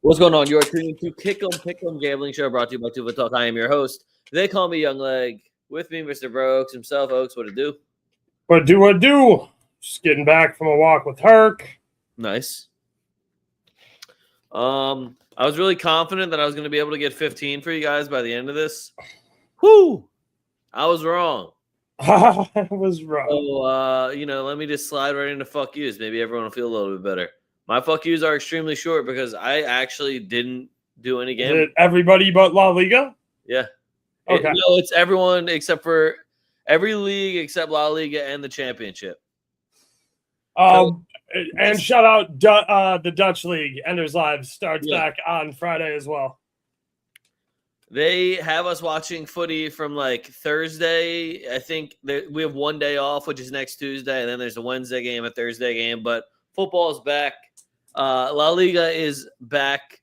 What's going on? You're tuning to Pick 'em Gambling Show brought to you by TwoFootTalk. I am your host. They call me Young Leg. With me, Mr. BurrOaks himself. Oaks, what to do? What do? Just getting back from a walk with Herc. Nice. I was really confident that I was going to be able to get 15 for you guys by the end of this. Whoo! I was wrong. I was wrong. So, let me just slide right into fuck yous. Maybe everyone will feel a little bit better. My fuck yous are extremely short because I actually didn't do any Is gambling. it everybody but La Liga? Yeah. Okay. It's everyone except for every league except La Liga and the championship. And shout out the Dutch League. Enders Live starts back on Friday as well. They have us watching footy from like Thursday. I think we have one day off, which is next Tuesday, and then there's a Wednesday game, a Thursday game. But football is back. La Liga is back.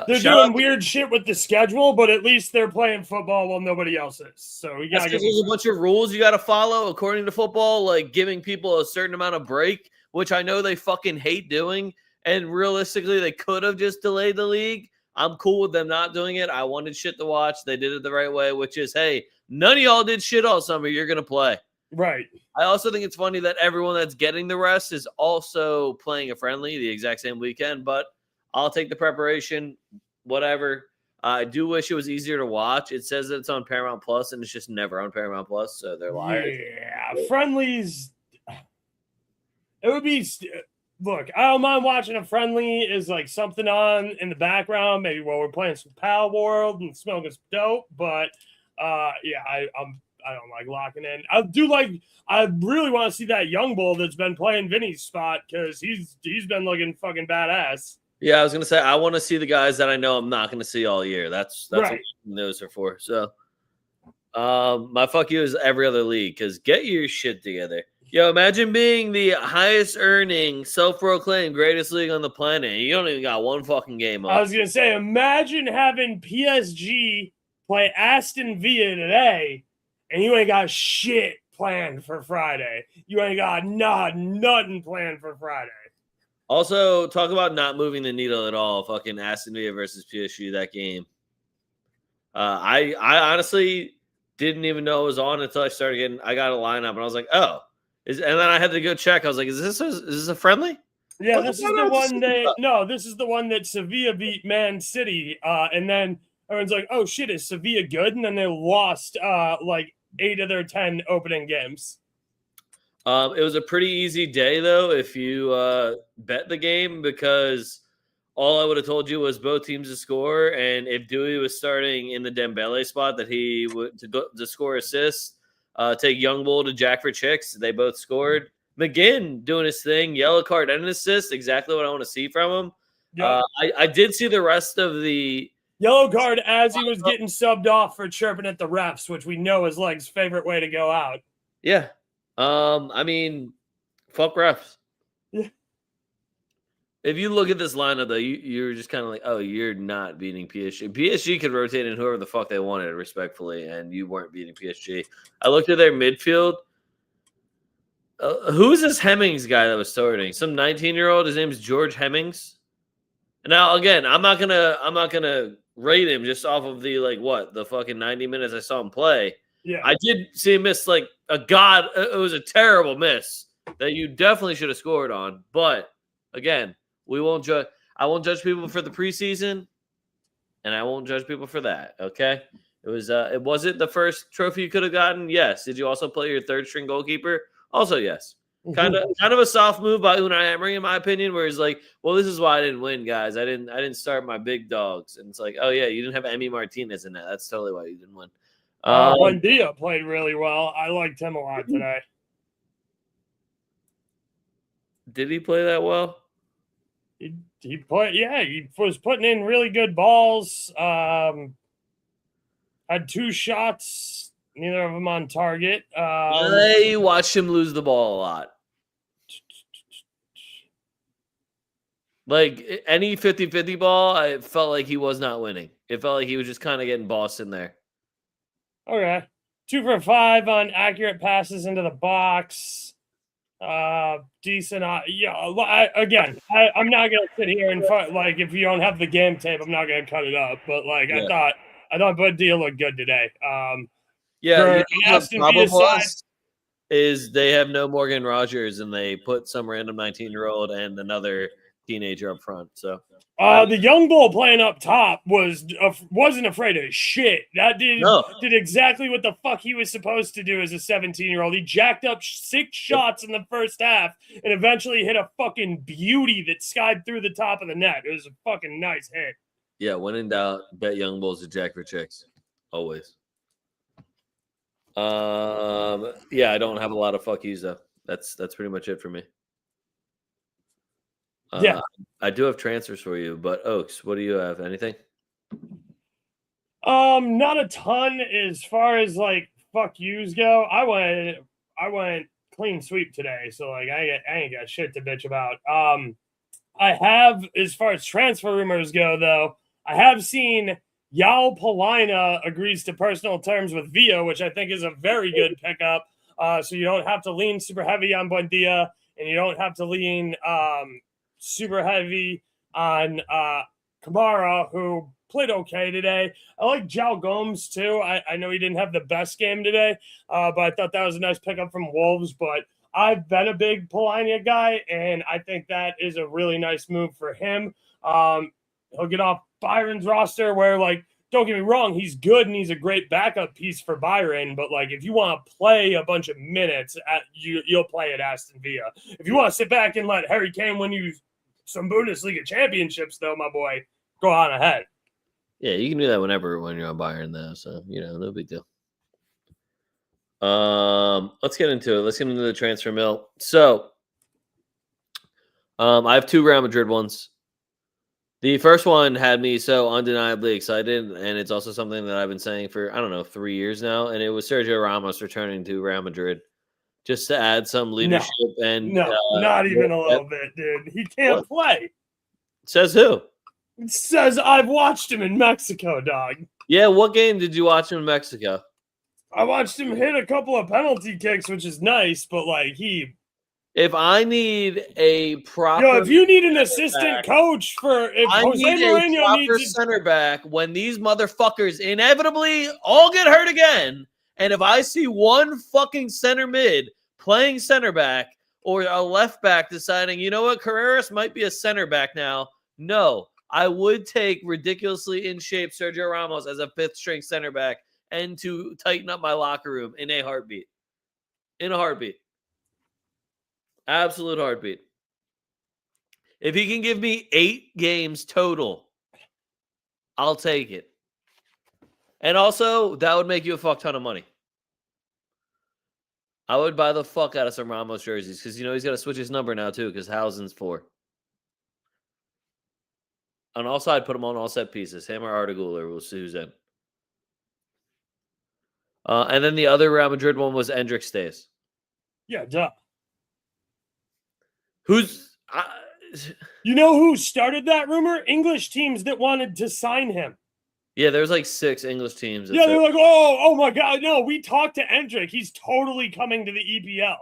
They're doing weird shit with the schedule, but at least they're playing football while nobody else is. So you gotta there's a bunch of rules you got to follow according to football, like giving people a certain amount of break, which I know they fucking hate doing. And realistically, they could have just delayed the league. I'm cool with them not doing it. I wanted shit to watch. They did it the right way, which is, hey, none of y'all did shit all summer. You're gonna play. Right. I also think it's funny that everyone that's getting the rest is also playing a friendly the exact same weekend, but I'll take the preparation, whatever. I do wish it was easier to watch. It says that it's on Paramount Plus, and it's just never on Paramount Plus, so they're liars. Yeah, friendlies. It would be. Look, I don't mind watching a friendly is like something on in the background, maybe while we're playing some Pal World and smoking some dope. But I don't like locking in. I really want to see that young bull that's been playing Vinny's spot because he's been looking fucking badass. Yeah, I was gonna say I want to see the guys that I know I'm not gonna see all year. That's right. what those are for. So, my fuck you is every other league because get your shit together. Yo, imagine being the highest earning, self-proclaimed greatest league on the planet. You don't even got one fucking game up. I was gonna say, imagine having PSG play Aston Villa today, and you ain't got shit planned for Friday. You ain't got nothing planned for Friday. Also, talk about not moving the needle at all. Fucking Aston Villa versus PSG, that game. I honestly didn't even know it was on until I started getting. I got a lineup and I was like, oh, and then I had to go check. I was like, is this a friendly? Yeah, this is the one that. No, this is the one that Sevilla beat Man City, and then everyone's like, oh shit, is Sevilla good? And then they lost like 8 of their 10 opening games. It was a pretty easy day, though, if you bet the game, because all I would have told you was both teams to score, and if Dewey was starting in the Dembele spot, that he would to score assists, take Young Bull to Jack for Chicks. They both scored. McGinn doing his thing, yellow card and an assist, exactly what I want to see from him. Yep. I did see the rest of the yellow card as he was getting subbed off for chirping at the refs, which we know is Leg's favorite way to go out. Yeah. I mean, fuck refs. Yeah. If you look at this lineup, though, you're just kind of like, oh, you're not beating PSG. PSG could rotate in whoever the fuck they wanted, respectfully, and you weren't beating PSG. I looked at their midfield. Who's this Hemmings guy that was starting? Some 19-year-old. His name's George Hemmings. Now, again, I'm not gonna rate him just off of the fucking 90 minutes I saw him play. Yeah, I did see him miss like it was a terrible miss that you definitely should have scored on. But again, we won't judge. I won't judge people for the preseason, and I won't judge people for that. Okay, it wasn't the first trophy you could have gotten. Yes. Did you also play your third string goalkeeper? Also, yes. Kind of a soft move by Unai Emery, in my opinion, where he's like, well, this is why I didn't win, guys. I didn't start my big dogs. And it's like, oh yeah, you didn't have Emi Martinez in that. That's totally why you didn't win. Buendia played really well. I liked him a lot today. Did he play that well? He played, yeah, he was putting in really good balls. Had 2 shots. Neither of them on target. I watched him lose the ball a lot. Like any 50-50 ball, I felt like he was not winning. It felt like he was just kind of getting bossed in there. Okay. 2 for 5 on accurate passes into the box. Decent. Again, I'm not gonna sit here and like if you don't have the game tape, I'm not gonna cut it up. But like Yeah. I thought Buendia looked good today. Yeah, for you an know, Aston the Villa problem side, is they have no Morgan Rogers and they put some random 19-year-old and another teenager up front. So the young bull playing up top wasn't afraid of shit. That did exactly what the fuck he was supposed to do as a 17-year-old. He jacked up 6 shots in the first half and eventually hit a fucking beauty that skied through the top of the net. It was a fucking nice hit. Yeah, when in doubt, bet young bulls to jack for chicks. Always. Yeah, I don't have a lot of fuck yous though. That's pretty much it for me. Yeah. I do have transfers for you, but Oaks, what do you have? Anything? Not a ton as far as like fuck yous go. I went clean sweep today, so like I ain't got shit to bitch about. I have, as far as transfer rumors go, though, I have seen Yao Palina agrees to personal terms with Villa, which I think is a very good pickup. So you don't have to lean super heavy on Buendia, and you don't have to lean super heavy on Kamara, who played okay today. I like João Gomes, too. I know he didn't have the best game today, but I thought that was a nice pickup from Wolves, but I've been a big Polina guy, and I think that is a really nice move for him. He'll get off Byron's roster where, like, don't get me wrong, he's good and he's a great backup piece for Byron, but, like, if you want to play a bunch of minutes, you'll play at Aston Villa. If you want to sit back and let Harry Kane win you some Bundesliga championships, though, my boy, go on ahead. Yeah, you can do that when you're on Bayern, though, so, no big deal. Let's get into it. Let's get into the transfer mill. So, I have 2 Real Madrid ones. The first one had me so undeniably excited, and it's also something that I've been saying for, 3 years now, and it was Sergio Ramos returning to Real Madrid just to add some leadership. Not even a little bit, dude. He can't play. Says who? It says I've watched him in Mexico, dog. Yeah, what game did you watch him in Mexico? I watched him hit a couple of penalty kicks, which is nice, but like if I need a proper, if you need an assistant coach if Jose Mourinho needs a center back when these motherfuckers inevitably all get hurt again, and if I see one fucking center mid playing center back or a left back deciding, you know what, Carreras might be a center back now, no, I would take ridiculously in shape Sergio Ramos as a 5th string center back and to tighten up my locker room in a heartbeat. In a heartbeat. Absolute heartbeat. If he can give me 8 games total, I'll take it. And also, that would make you a fuck ton of money. I would buy the fuck out of some Ramos jerseys because, he's got to switch his number now, too, because Housen's 4. On all sides, put him on all set pieces. Him or Artigula, we'll see who's in. And then the other Real Madrid one was Endrick stays. Yeah, duh. Who's... you know who started that rumor? English teams that wanted to sign him. Yeah, there's like 6 English teams. Yeah, they're like, oh my God. No, we talked to Endrick. He's totally coming to the EPL.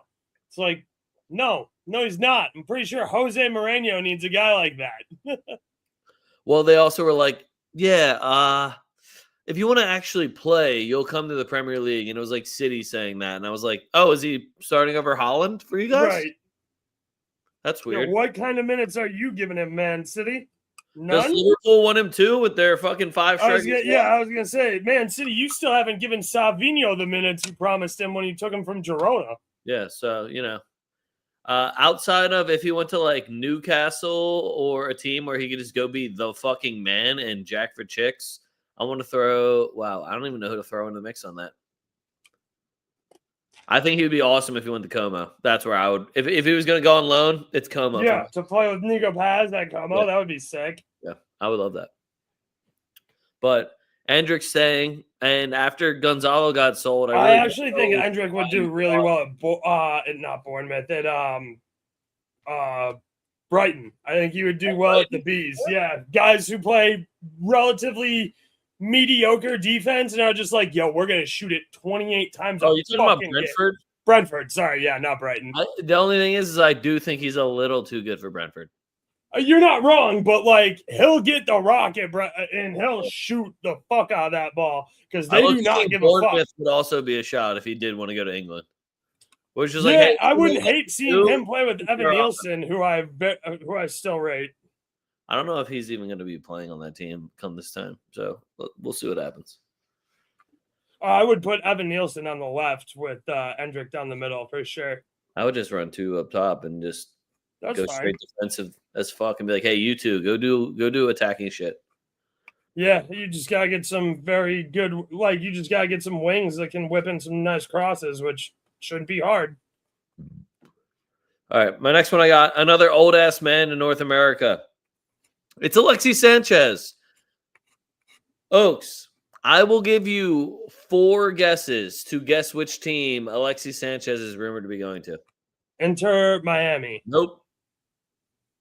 It's like, no, he's not. I'm pretty sure Jose Mourinho needs a guy like that. Well, they also were like, yeah, if you want to actually play, you'll come to the Premier League. And it was like City saying that. And I was like, oh, is he starting over Holland for you guys? Right. That's weird. Yeah, what kind of minutes are you giving him, Man City? None? Does Liverpool want him too with their fucking 5 strikers? I was going to say, Man City, you still haven't given Savinho the minutes you promised him when you took him from Girona. Yeah, so, outside of if he went to like Newcastle or a team where he could just go be the fucking man and jack for chicks, I want to throw, I don't even know who to throw in the mix on that. I think he would be awesome if he went to Como. That's where I would. If he was going to go on loan, it's Como. Yeah, to play with Nico Paz at Como, that would be sick. Yeah, I would love that. But Endrick's staying, and after Gonzalo got sold, I actually think Endrick would do really well at not Bournemouth, at Brighton. I think he would do well at the Bees. Yeah, guys who play relatively mediocre defense and are just like, yo, we're going to shoot it 28 times. Oh, you talking about Brentford? Brentford. Sorry, yeah, not Brighton. The only thing is I do think he's a little too good for Brentford. You're not wrong, but like he'll get the rocket and he'll shoot the fuck out of that ball because they do not give a fuck. Would also be a shot if he did want to go to England. Which is yeah, like, hey, I wouldn't hate seeing him play with Evan Nielsen, who I still rate. I don't know if he's even going to be playing on that team come this time, so we'll see what happens. I would put Evan Nielsen on the left with Endrick down the middle for sure. I would just run 2 up top and just go straight defensive as fuck and be like, hey, you two, go do attacking shit. Yeah, you just gotta get some very good, like you just gotta get some wings that can whip in some nice crosses, which shouldn't be hard. All right, my next one I got another old ass man in North America. It's Alexis Sanchez. Oaks, I will give you 4 guesses to guess which team Alexis Sanchez is rumored to be going to. Inter Miami. Nope.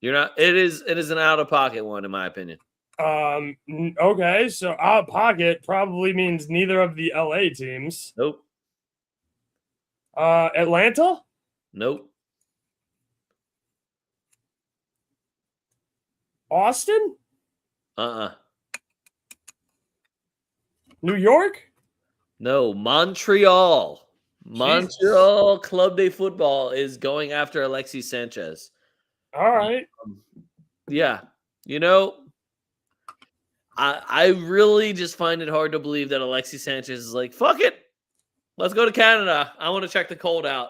You're not. It is an out of pocket one, in my opinion. Okay, so out of pocket probably means neither of the LA teams. Nope. Atlanta? Nope. Austin? New York? No, Montreal. Jesus. Montreal Club de Football is going after Alexis Sanchez. All right. Yeah. You know, I really just find it hard to believe that Alexis Sanchez is like, fuck it. Let's go to Canada. I want to check the cold out.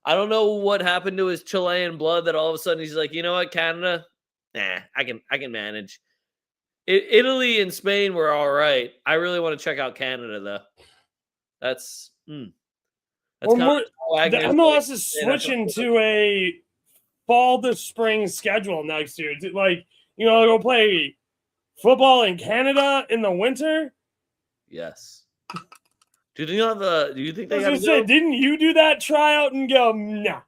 I don't know what happened to his Chilean blood that all of a sudden he's like, you know what, Canada? Nah, I can manage. Italy and Spain were all right. I really want to check out Canada, though. That's the MLS is switching to a fall to spring schedule next year. Like, you know, they'll play football in Canada in the winter. Yes. Do you think they got to say, didn't you do that tryout and go, no?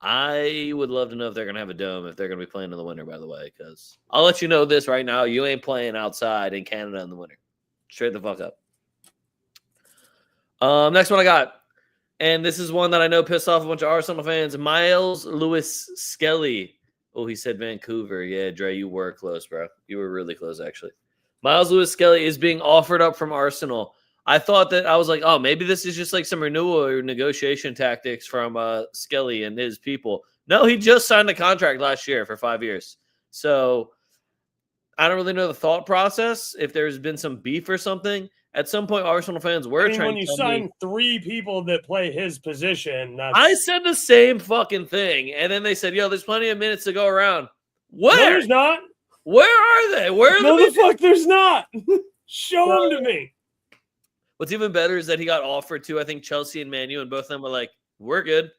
I would love to know if they're going to have a dome, if they're going to be playing in the winter, by the way, because I'll let you know this right now. You ain't playing outside in Canada in the winter. Straight the fuck up. Next one I got, and this is one that I know pissed off a bunch of Arsenal fans. Miles Lewis Skelly. Oh, he said Vancouver. Yeah, Dre, you were close, bro. You were really close, actually. Miles Lewis Skelly is being offered up from Arsenal. I thought that I was like, oh, maybe this is just like some renewal or negotiation tactics from Skelly and his people. No, he just signed a contract last year for 5 years. So I don't really know the thought process. If there's been some beef or something, at some point, Arsenal fans were trying. When you sign 3 people that play his position, I said the same fucking thing, and then they said, "Yo, there's plenty of minutes to go around." Where? No, there's not. Where are they? Where are the fuck? There's not. Show them to me. What's even better is that he got offered to, I think, Chelsea and Man U, and both of them were like, "We're good."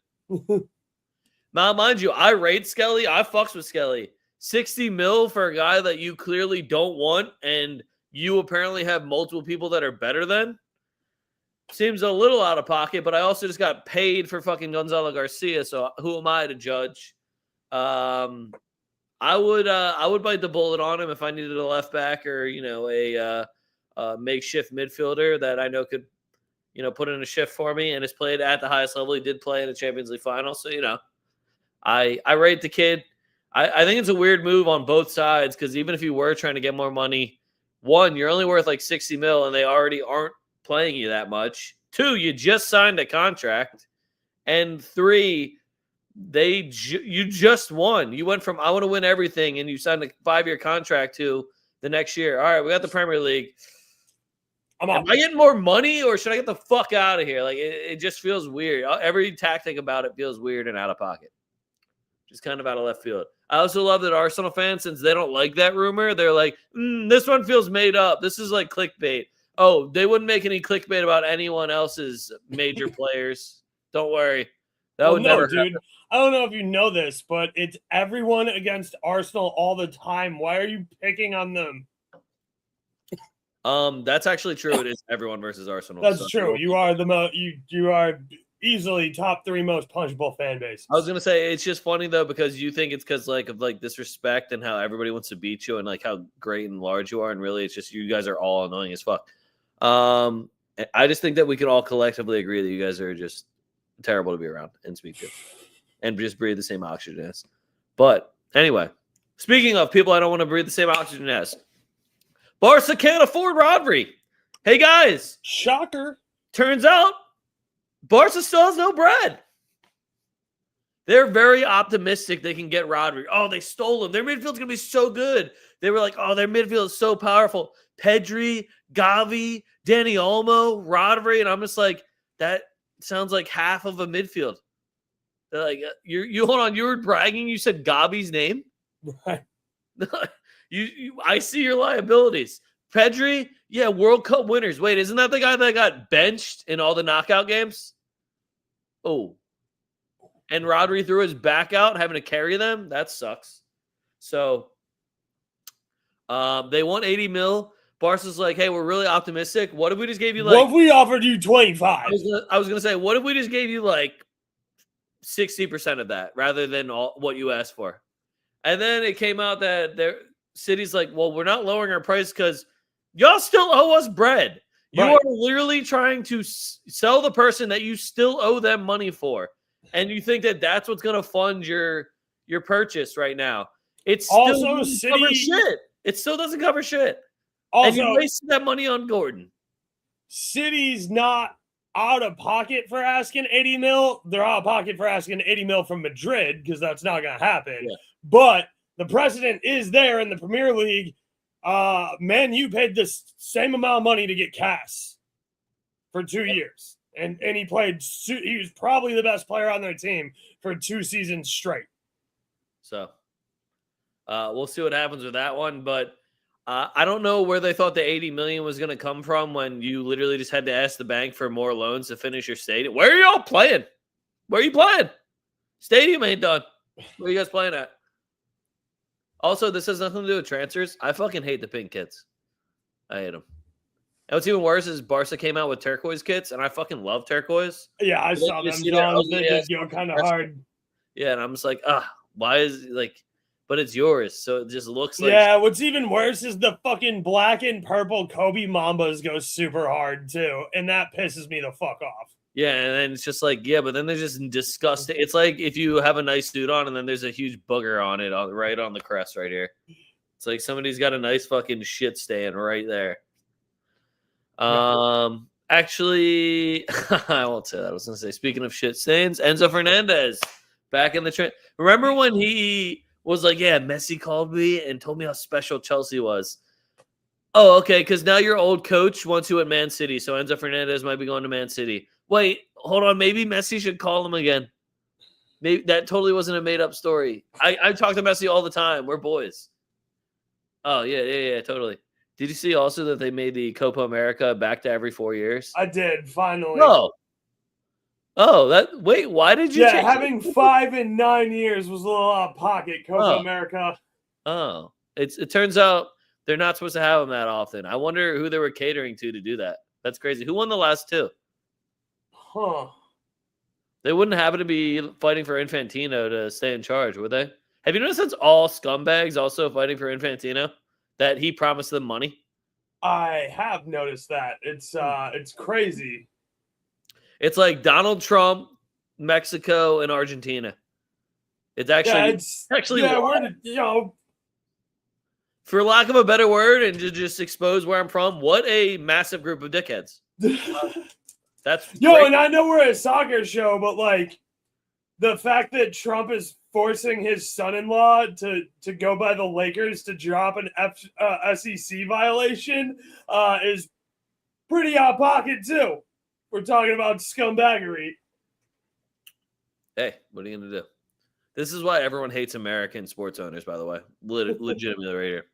Now, mind you, I rate Skelly. I fucks with Skelly. 60 mil for a guy that you clearly don't want, and you apparently have multiple people that are better than. Seems a little out of pocket, but I also just got paid for fucking Gonzalo Garcia, so who am I to judge? I would bite the bullet on him if I needed a left back or, you know, a makeshift midfielder that I know could, you know, put in a shift for me and has played at the highest level. He did play in the Champions League final, so, you know, I rate the kid. I think it's a weird move on both sides because even if you were trying to get more money, 1, you're only worth like 60 mil and they already aren't playing you that much. 2, you just signed a contract. And 3, you just won. You went from I want to win everything and you signed a 5-year contract to the next year. All right, we got the Premier League. Am I getting more money or should I get the fuck out of here? Like it just feels weird. Every tactic about it feels weird and out of pocket. Just kind of out of left field. I also love that Arsenal fans, since they don't like that rumor, they're like, this one feels made up. This is like clickbait. Oh, they wouldn't make any clickbait about anyone else's major players. Don't worry. That would never happen. Dude. I don't know if you know this, but it's everyone against Arsenal all the time. Why are you picking on them? That's actually true. It is everyone versus Arsenal. That's true. You are you are easily top 3 most punchable fan base. I was gonna say it's just funny though because you think it's because of disrespect and how everybody wants to beat you and like how great and large you are, and really it's just you guys are all annoying as fuck. I just think that we can all collectively agree that you guys are just terrible to be around and speak to, and just breathe the same oxygen as. But anyway, speaking of people I don't want to breathe the same oxygen as, Barca can't afford Rodri. Hey guys, shocker! Turns out Barca still has no bread. They're very optimistic they can get Rodri. Oh, they stole him. Their midfield's going to be so good. They were like, oh, their midfield is so powerful. Pedri, Gavi, Dani Olmo, Rodri. And I'm just like, that sounds like half of a midfield. They're like, you hold on. You were bragging. You said Gavi's name. Right. I see your liabilities. Pedri, yeah, World Cup winners. Wait, isn't that the guy that got benched in all the knockout games? Oh. And Rodri threw his back out, having to carry them. That sucks. So they want 80 mil. Barca's like, hey, we're really optimistic. What if we just gave you like... What if we offered you 25? I was going to say, what if we just gave you like 60% of that rather than what you asked for? And then it came out that their City's like, well, we're not lowering our price because y'all still owe us bread. You are literally trying to sell the person that you still owe them money for. And you think that that's what's going to fund your purchase right now. It still also doesn't cover shit. It still doesn't cover shit. Also, and you wasted that money on Gordon. City's not out of pocket for asking 80 mil. They're out of pocket for asking 80 mil from Madrid because that's not going to happen. Yeah. But the precedent is there in the Premier League. Man, you paid the same amount of money to get Cass for 2 years. And he was probably the best player on their team for 2 seasons straight. So we'll see what happens with that one. But I don't know where they thought the 80 million was going to come from when you literally just had to ask the bank for more loans to finish your stadium. Where are y'all playing? Where are you playing? Stadium ain't done. Where are you guys playing at? Also, this has nothing to do with transfers. I fucking hate the pink kits. I hate them. And what's even worse is Barca came out with turquoise kits, and I fucking love turquoise. Yeah, I saw them, John. They did go kind of hard. Yeah, and I'm just like, why is like, but it's yours, so it just looks like. Yeah, what's even worse is the fucking black and purple Kobe Mambas go super hard too, and that pisses me the fuck off. Yeah, and then it's just like, yeah, but then they're just disgusting. It's like if you have a nice suit on, and then there's a huge booger on it, right on the crest right here. It's like somebody's got a nice fucking shit stain right there. Actually, I won't say that. I was going to say, speaking of shit stains, Enzo Fernandez back in the train. Remember when he was like, yeah, Messi called me and told me how special Chelsea was. Oh, okay, because now your old coach wants you at Man City, so Enzo Fernandez might be going to Man City. Wait, hold on. Maybe Messi should call him again. Maybe that totally wasn't a made-up story. I talk to Messi all the time. We're boys. Oh, yeah, totally. Did you see also that they made the Copa America back to every 4 years? I did, finally. No. Oh, wait, why did you? Yeah, having 5 and 9 years was a little out of pocket, Copa America. Oh, it turns out they're not supposed to have them that often. I wonder who they were catering to do that. That's crazy. Who won the last 2? Huh. They wouldn't happen to be fighting for Infantino to stay in charge, would they? Have you noticed it's all scumbags also fighting for Infantino? That he promised them money? I have noticed that. It's crazy. It's like Donald Trump, Mexico, and Argentina. It's actually for lack of a better word, and to just expose where I'm from, what a massive group of dickheads. That's great. And I know we're a soccer show, but like the fact that Trump is forcing his son-in-law to go by the Lakers to drop an SEC violation is pretty out of pocket too. We're talking about scumbaggery. Hey, what are you going to do? This is why everyone hates American sports owners, by the way. Legitimately right here.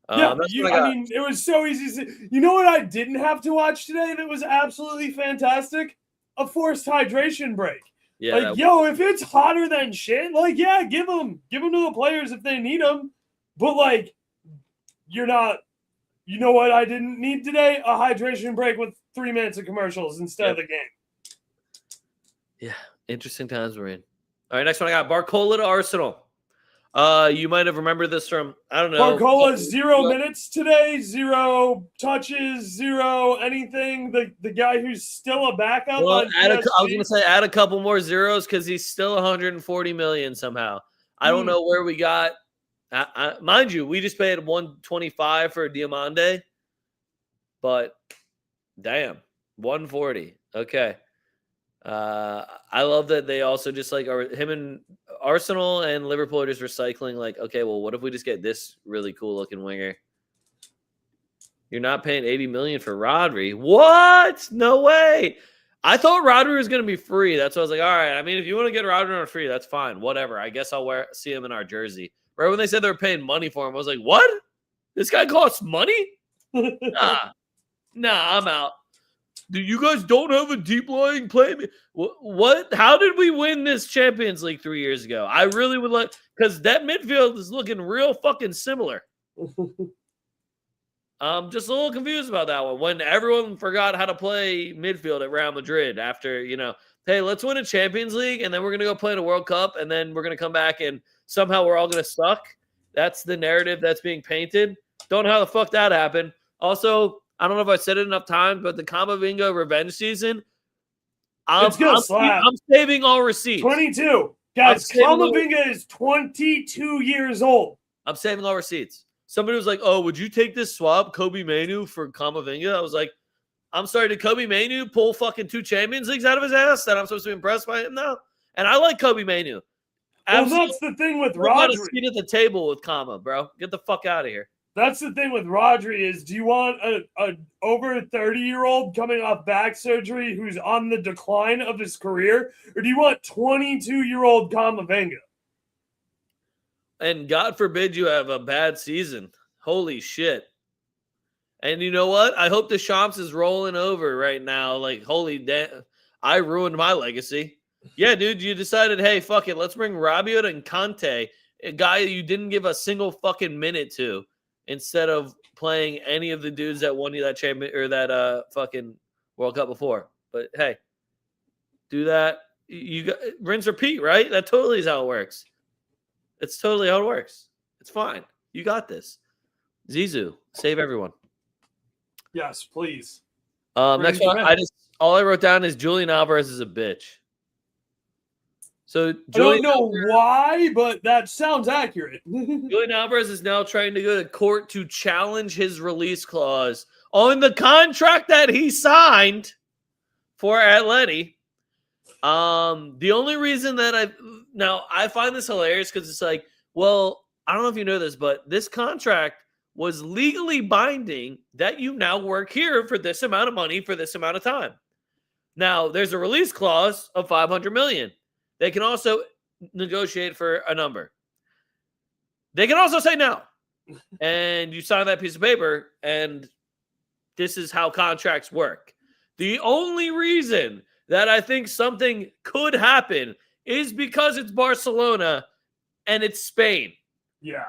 I mean, it was so easy. You know what I didn't have to watch today that was absolutely fantastic? A forced hydration break. Yeah, if it's hotter than shit, like, yeah, give them to the players if they need them. But, like, you're not, you know what I didn't need today? A hydration break with 3 minutes of commercials instead of the game. Yeah, interesting times we're in. All right, next one I got. Barcola to Arsenal. You might have remembered this from, I don't know. Barcola, 0 minutes today, 0 touches, 0 anything. The guy who's still a backup Well, on I was PSG. going to say add a couple more zeros because he's still 140 million somehow. I don't know where we got. Mind you, we just paid 125 for Diamande, but damn, 140. Okay. I love that they also just like him and Arsenal and Liverpool are just recycling. Like, okay, well, what if we just get this really cool looking winger? You're not paying 80 million for Rodri. What? No way. I thought Rodri was going to be free. That's why I was like, all right. I mean, if you want to get Rodri on free, that's fine. Whatever. I guess I'll see him in our jersey. Right when they said they were paying money for him, I was like, what? This guy costs money? Nah, I'm out. Dude, you guys don't have a deep lying play. What? How did we win this Champions League 3 years ago? I really would like, because that midfield is looking real fucking similar. I'm just a little confused about that one. When everyone forgot how to play midfield at Real Madrid after, hey, let's win a Champions League and then we're going to go play in a World Cup and then we're going to come back and somehow we're all going to suck. That's the narrative that's being painted. Don't know how the fuck that happened. Also, I don't know if I said it enough times, but the Camavinga revenge season, I'm saving all receipts. 22. Guys, Camavinga is 22 years old. I'm saving all receipts. Somebody was like, oh, would you take this swap, Kobe Mainu for Camavinga? I was like, I'm sorry, did Kobe Mainu pull fucking 2 Champions Leagues out of his ass that I'm supposed to be impressed by him now? And I like Kobe Mainu. Well, that's the thing with Rodri. A seat at the table with Kama, bro. Get the fuck out of here. That's the thing with Rodri is, do you want a over 30-year-old coming off back surgery who's on the decline of his career, or do you want 22-year-old Camavinga? And God forbid you have a bad season. Holy shit. And you know what? I hope Deschamps is rolling over right now. Like, holy damn. I ruined my legacy. Yeah, dude, you decided, hey, fuck it. Let's bring Rabiot and Conte, a guy you didn't give a single fucking minute to, instead of playing any of the dudes that won you that champion or that fucking World Cup before. But hey, do that. You got rinse repeat, right? That totally is how it works. It's totally how it works. It's fine. You got this. Zizou, save everyone. Yes, please. Next one, all I wrote down is Julian Alvarez is a bitch. So I don't know why, but that sounds accurate. Julian Alvarez is now trying to go to court to challenge his release clause on the contract that he signed for Atleti. The only reason that I find this hilarious because it's like, well, I don't know if you know this, but this contract was legally binding that you now work here for this amount of money for this amount of time. Now, there's a release clause of $500 million. They can also negotiate for a number. They can also say no. And you sign that piece of paper, and this is how contracts work. The only reason that I think something could happen is because it's Barcelona and it's Spain. Yeah.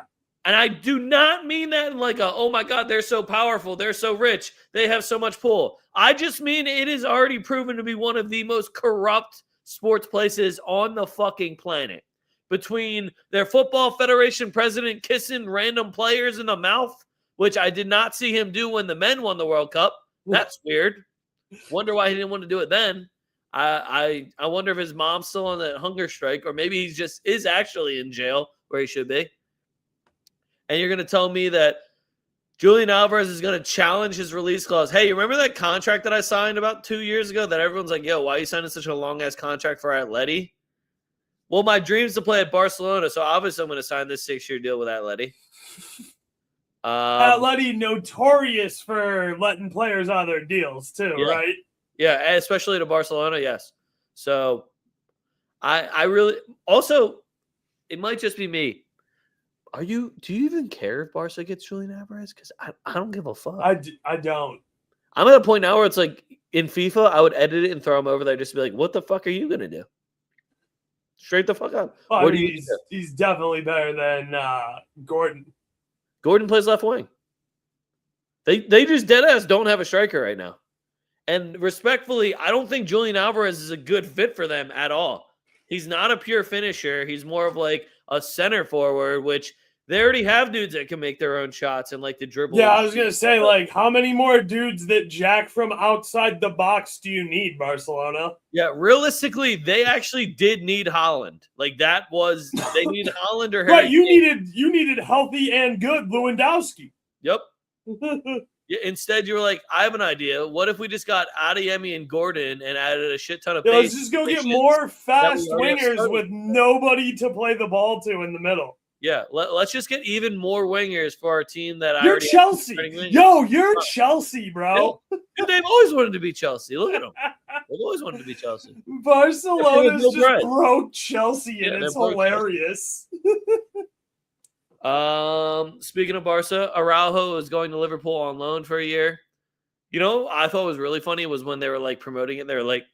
And I do not mean that in like oh my God, they're so powerful. They're so rich. They have so much pull. I just mean it is already proven to be one of the most corrupt sports places on the fucking planet. Between their football federation president kissing random players in the mouth, which I did not see him do when the men won the World Cup. That's weird. Wonder why he didn't want to do it then. I wonder if his mom's still on that hunger strike, or maybe he just is actually in jail where he should be. And you're going to tell me that Julian Alvarez is going to challenge his release clause. Hey, you remember that contract that I signed about 2 years ago that everyone's like, yo, why are you signing such a long-ass contract for Atleti? Well, my dream is to play at Barcelona, so obviously I'm going to sign this 6-year deal with Atleti. Atleti notorious for letting players out of their deals too, yeah. Right? Yeah, especially to Barcelona, yes. So I really – also, it might just be me. Do you even care if Barca gets Julian Alvarez? Because I don't give a fuck. I don't. I'm at a point now where it's like in FIFA, I would edit it and throw him over there just to be like, what the fuck are you going to do? Straight the fuck up. Well, he's definitely better than Gordon. Gordon plays left wing. They just dead ass don't have a striker right now. And respectfully, I don't think Julian Alvarez is a good fit for them at all. He's not a pure finisher. He's more of like a center forward, which they already have dudes that can make their own shots and like the dribble. Yeah, I was going to say, like, how many more dudes that jack from outside the box do you need, Barcelona? Yeah, realistically, they actually did need Holland. Like that was they need Holland or Harry Right, you Kane. needed healthy and good Lewandowski. Yep. Yeah, instead, you were like, I have an idea. What if we just got Adeyemi and Gordon and added a shit ton of pace? Let's just go get more fast wingers with nobody to play the ball to in the middle. Yeah, let's just get even more wingers for our team that you're Chelsea. Yo, you're Chelsea, bro. Yeah. Dude, they've always wanted to be Chelsea. Look at them. They've always wanted to be Chelsea. Barcelona's just broke Chelsea, and it's hilarious. Speaking of Barca, Araujo is going to Liverpool on loan for a year. You know, I thought was really funny was when they were like promoting it. They were like,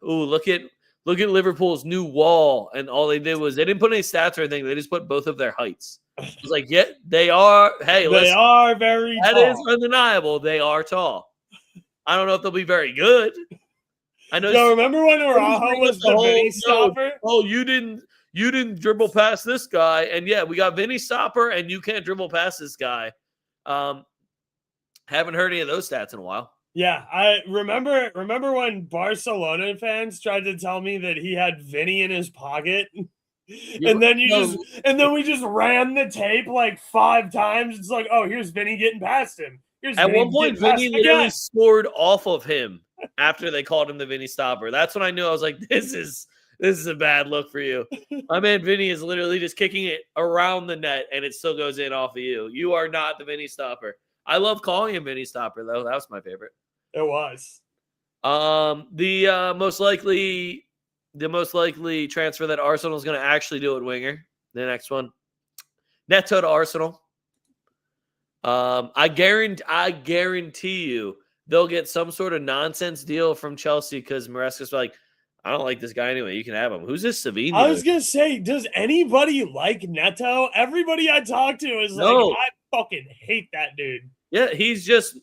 "Ooh, look at Liverpool's new wall," and all they did was they didn't put any stats or anything. They just put both of their heights. It was like, yeah, they are. Hey, they are very. That tall. is undeniable. They are tall. I don't know if they'll be very good. I know. Yo, remember when Araujo was the Vinny stopper? Oh, you didn't dribble past this guy, and yeah, we got Vinny stopper, and you can't dribble past this guy. Haven't heard any of those stats in a while. Yeah, I remember when Barcelona fans tried to tell me that he had Vinny in his pocket. And then we just ran the tape like 5 times. It's like, oh, here's Vinny getting past him. At one point, Vinny literally scored off of him after they called him the Vinny stopper. That's when I knew I was like, this is a bad look for you. My man Vinny is literally just kicking it around the net, and it still goes in off of you. You are not the Vinny stopper. I love calling him Vinny stopper, though. That was my favorite. It was. The most likely transfer that Arsenal is going to actually do at winger. The next one, Neto to Arsenal. I guarantee you they'll get some sort of nonsense deal from Chelsea because Maresca's like, I don't like this guy anyway. You can have him. Who's this Savinho? I was gonna say, does anybody like Neto? Everybody I talk to is like, I fucking hate that dude. Yeah, he just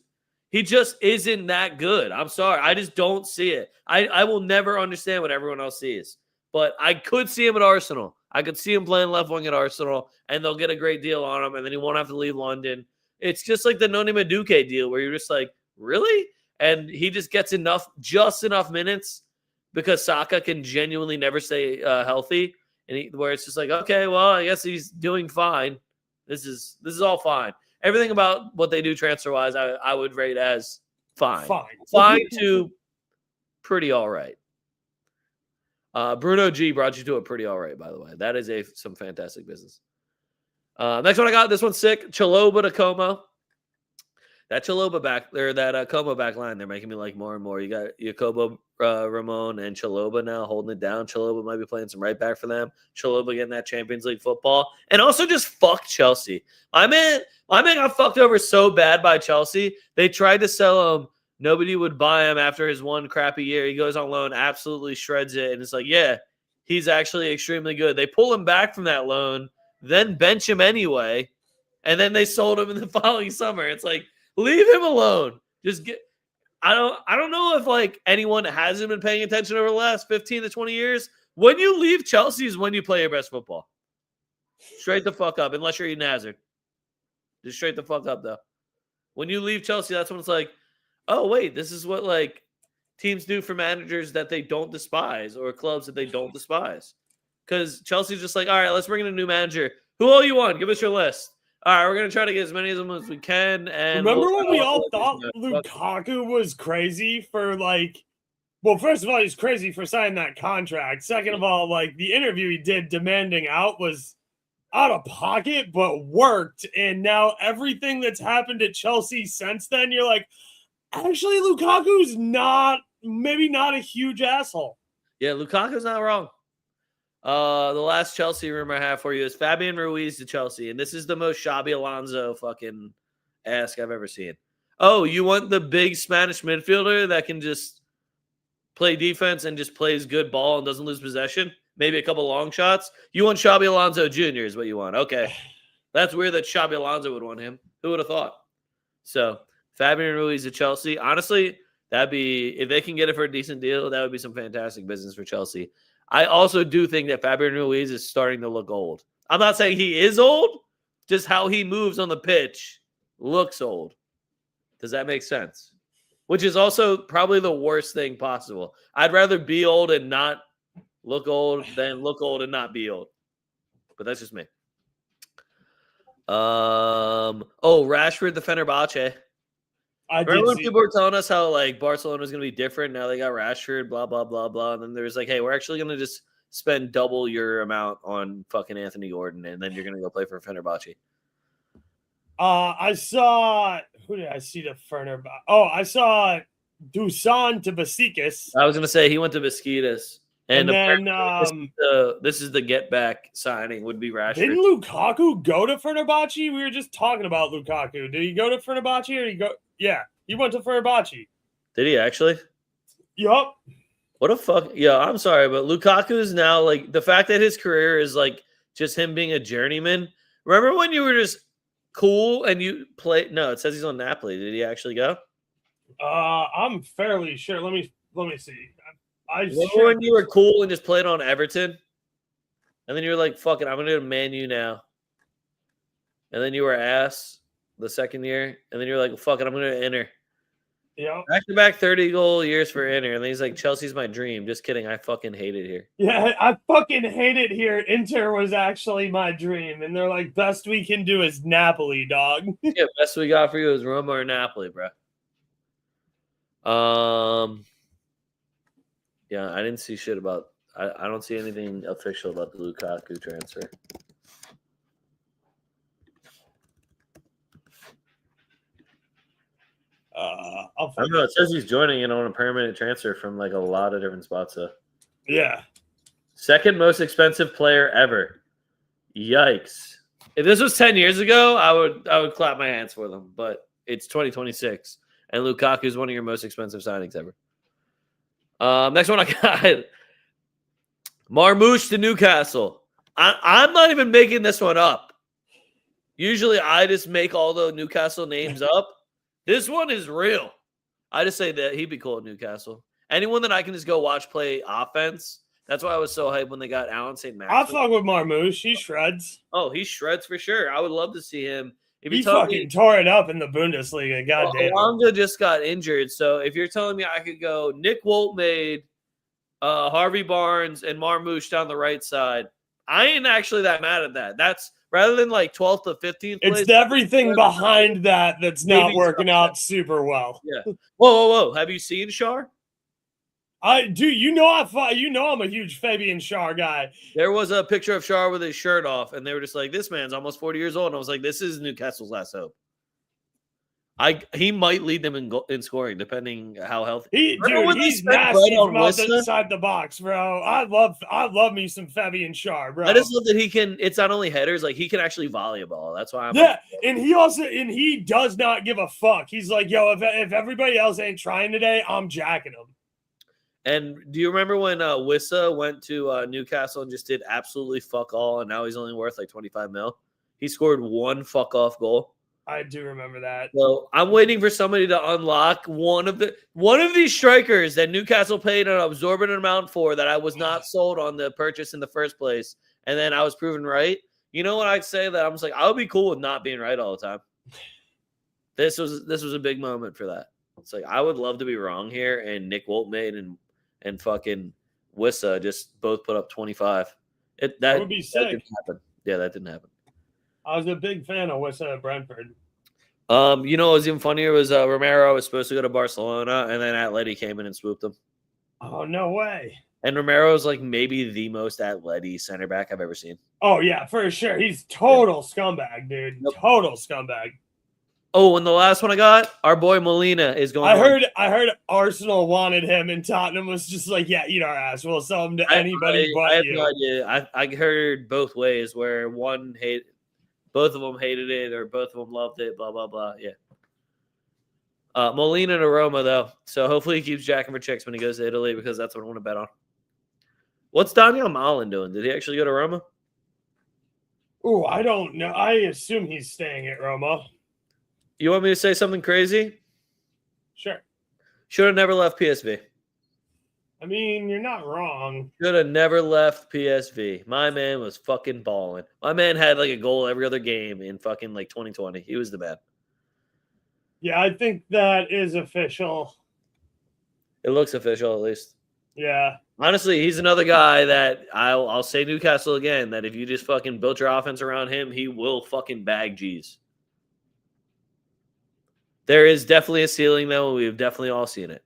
isn't that good. I'm sorry. I just don't see it. I will never understand what everyone else sees. But I could see him at Arsenal. I could see him playing left wing at Arsenal, and they'll get a great deal on him, and then he won't have to leave London. It's just like the Noni Madueke deal where you're just like, really? And he just gets just enough minutes because Saka can genuinely never stay healthy. And where it's just like, okay, well, I guess he's doing fine. This is all fine. Everything about what they do transfer-wise, I would rate as fine. Fine to pretty all right. Bruno G brought you to a pretty all right, by the way. That is some fantastic business. Next one I got, this one's sick. Chalobah to Como. That Chalobah back there, that Como back line, they're making me like more and more. You got Jacobo Ramon and Chalobah now holding it down. Chalobah might be playing some right back for them. Chalobah getting that Champions League football. And also just fuck Chelsea. My man got fucked over so bad by Chelsea. They tried to sell him. Nobody would buy him after his one crappy year. He goes on loan, absolutely shreds it. And it's like, yeah, he's actually extremely good. They pull him back from that loan, then bench him anyway. And then they sold him in the following summer. It's like, leave him alone. Just get. I don't know if like anyone hasn't been paying attention over the last 15 to 20 years. When you leave Chelsea is when you play your best football. Straight the fuck up, unless you're Eden Hazard. Just straight the fuck up, though. When you leave Chelsea, that's when it's like, oh, wait, this is what like teams do for managers that they don't despise or clubs that they don't despise. Because Chelsea's just like, all right, let's bring in a new manager. Who all you want? Give us your list. All right, we're going to try to get as many of them as we can. And remember when we all thought Lukaku was crazy for like, well, first of all, he's crazy for signing that contract. Second of all, like the interview he did demanding out was out of pocket, but worked. And now everything that's happened at Chelsea since then, you're like, actually, Lukaku's maybe not a huge asshole. Yeah, Lukaku's not wrong. The last Chelsea rumor I have for you is Fabian Ruiz to Chelsea, and this is the most Xabi Alonso fucking ask I've ever seen. Oh, you want the big Spanish midfielder that can just play defense and just plays good ball and doesn't lose possession? Maybe a couple long shots? You want Xabi Alonso Jr. is what you want. Okay. That's weird that Xabi Alonso would want him. Who would have thought? So, Fabian Ruiz to Chelsea. Honestly, that'd be, if they can get it for a decent deal, that would be some fantastic business for Chelsea. I also do think that Fabian Ruiz is starting to look old. I'm not saying he is old, just how he moves on the pitch looks old. Does that make sense? Which is also probably the worst thing possible. I'd rather be old and not look old than look old and not be old. But that's just me. Rashford, the Fenerbahce. Remember when people were telling us how like Barcelona was going to be different? Now they got Rashford, blah, blah, blah, blah. And then there's like, hey, we're actually going to just spend double your amount on fucking Anthony Gordon, and then you're going to go play for Fenerbahce. I saw, who did I see the Fenerbahce? Oh, I saw Dusan to Besiktas. I was going to say he went to Besiktas. And then this is the get back signing would be Rashford. Didn't Lukaku go to Fenerbahce? We were just talking about Lukaku. Did he go to Fenerbahce or did he go? Yeah, he went to Fenerbahce. Did he actually? Yup. What a fuck. Yeah, I'm sorry, but Lukaku is now like the fact that his career is like just him being a journeyman. Remember when you were just cool and you played? No, it says he's on Napoli. Did he actually go? I'm fairly sure. Let me see. Remember when you were cool and just played on Everton? And then you were like, fuck it, I'm going to go to Man U now. And then you were ass the second year. And then you're like, fuck it, I'm going to Inter. Yeah. Back-to-back 30-goal years for Inter. And then he's like, Chelsea's my dream. Just kidding. I fucking hate it here. Yeah, I fucking hate it here. Inter was actually my dream. And they're like, best we can do is Napoli, dog. Yeah, best we got for you is Roma or Napoli, bro. Yeah, I didn't see shit about. I don't see anything official about the Lukaku transfer. I don't know. It says he's joining in on a permanent transfer from like a lot of different spots. So. Yeah. Second most expensive player ever. Yikes! If this was 10 years ago, I would clap my hands for them. But it's 2026, and Lukaku is one of your most expensive signings ever. Next one I got. Marmoush to Newcastle. I'm not even making this one up. Usually I just make all the Newcastle names up. This one is real. I just say that he'd be cool at Newcastle. Anyone that I can just go watch play offense. That's why I was so hyped when they got Alan St. Max. I'll fuck with Marmoush. He shreds. Oh, he shreds for sure. I would love to see him. If he fucking tore it up in the Bundesliga. Goddamn. Alonga just got injured. So if you're telling me I could go Nick Woltmade, Harvey Barnes, and Marmoush down the right side, I ain't actually that mad at that. That's rather than like 12th to 15th. It's everything behind that's not working out super well. Yeah. Whoa. Have you seen Shar? I do. You know I'm a huge Fabian Schär guy. There was a picture of Schär with his shirt off, and they were just like, "This man's almost 40 years old." And I was like, "This is Newcastle's last hope." He might lead them in scoring, depending how healthy. He's nasty from outside the box, bro. I love me some Fabian Schär, bro. I just love that he can. It's not only headers, like he can actually volley a ball. That's why I'm. Yeah, and he does not give a fuck. He's like, yo, if everybody else ain't trying today, I'm jacking them. And do you remember when Wissa went to Newcastle and just did absolutely fuck all, and now he's only worth like 25 mil? He scored one fuck off goal. I do remember that. So I'm waiting for somebody to unlock one of these strikers that Newcastle paid an absorbent amount for that I was not sold on the purchase in the first place, and then I was proven right. You know what I'd say? That I was like, I would be cool with not being right all the time. This was a big moment for that. It's like I would love to be wrong here, and Nick Woltmade and fucking Wissa just both put up 25. That would be sick. That didn't happen. Yeah, that didn't happen. I was a big fan of Wissa at Brentford. You know what was even funnier was Romero was supposed to go to Barcelona, and then Atleti came in and swooped him. Oh, no way. And Romero is like maybe the most Atleti center back I've ever seen. Oh, yeah, for sure. He's total scumbag, dude. Yep. Total scumbag. Oh, and the last one I got, our boy Molina is going. I heard Arsenal wanted him, and Tottenham was just like, "Yeah, eat our ass. We'll sell him to anybody but you." I have no idea. I heard both ways, where both of them hated it, or both of them loved it. Blah blah blah. Yeah. Molina to Roma though, so hopefully he keeps jacking for chicks when he goes to Italy, because that's what I want to bet on. What's Daniel Malin doing? Did he actually go to Roma? Oh, I don't know. I assume he's staying at Roma. You want me to say something crazy? Sure. Should have never left PSV. I mean, you're not wrong. Should have never left PSV. My man was fucking balling. My man had like a goal every other game in fucking like 2020. He was the man. Yeah, I think that is official. It looks official at least. Yeah. Honestly, he's another guy that I'll say Newcastle again, that if you just fucking built your offense around him, he will fucking bag G's. There is definitely a ceiling, though. We've definitely all seen it.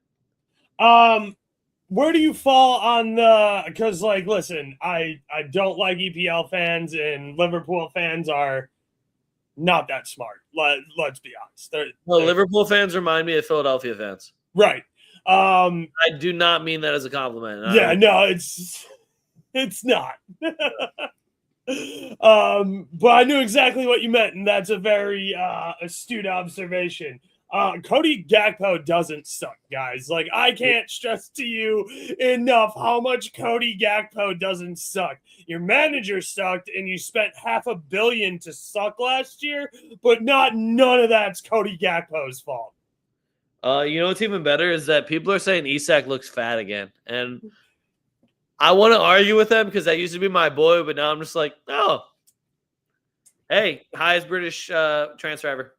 Where do you fall on the? Because, like, listen, I don't like EPL fans, and Liverpool fans are not that smart. Let's be honest. They're Liverpool fans remind me of Philadelphia fans. Right. I do not mean that as a compliment. Yeah, no, it's not. But I knew exactly what you meant, and that's a very astute observation. Cody Gakpo doesn't suck, guys. Like, I can't stress to you enough how much Cody Gakpo doesn't suck. Your manager sucked, and you spent $500 million to suck last year, but none of that's Cody Gakpo's fault. You know what's even better is that people are saying Isak looks fat again, and I want to argue with them because that used to be my boy, but now I'm just like, oh, hey, highest British transfer ever.